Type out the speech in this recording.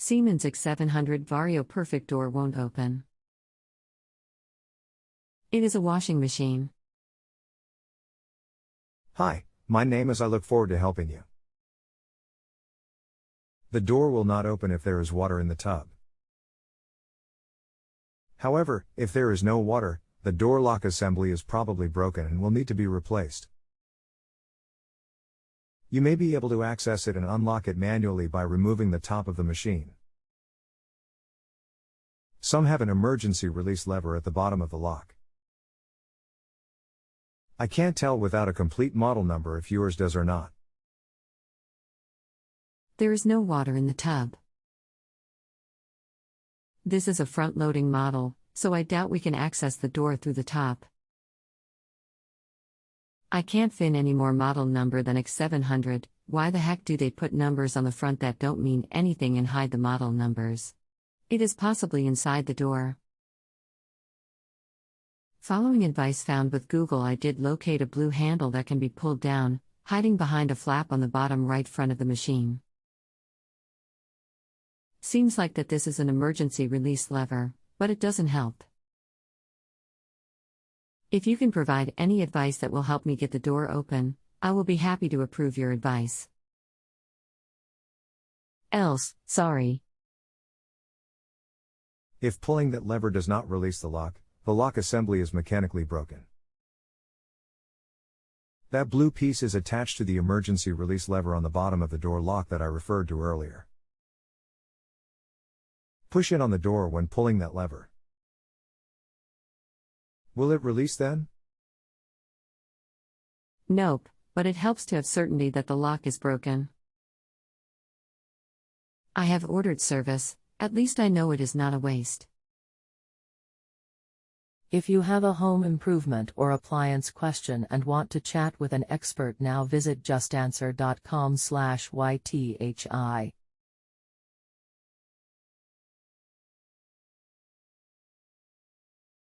Siemens Iq700 Varioperfect door won't open. It is a washing machine. Hi, my name is. I look forward to helping you. The door will not open if there is water in the tub. However, if there is no water, the door lock assembly is probably broken and will need to be replaced. You may be able to access it and unlock it manually by removing the top of the machine. Some have an emergency release lever at the bottom of the lock. I can't tell without a complete model number if yours does or not. There is no water in the tub. This is a front-loading model, so I doubt we can access the door through the top. I can't fit any more model number than Iq700. Why the heck do they put numbers on the front that don't mean anything and hide the model numbers? It is possibly inside the door. Following advice found with Google, I did locate a blue handle that can be pulled down, hiding behind a flap on the bottom right front of the machine. Seems like that this is an emergency release lever, but it doesn't help. If you can provide any advice that will help me get the door open, I will be happy to approve your advice. Else, sorry. If pulling that lever does not release the lock assembly is mechanically broken. That blue piece is attached to the emergency release lever on the bottom of the door lock that I referred to earlier. Push in on the door when pulling that lever. Will it release then? Nope, but it helps to have certainty that the lock is broken. I have ordered service, at least I know it is not a waste. If you have a home improvement or appliance question and want to chat with an expert now, visit justanswer.com/ythi.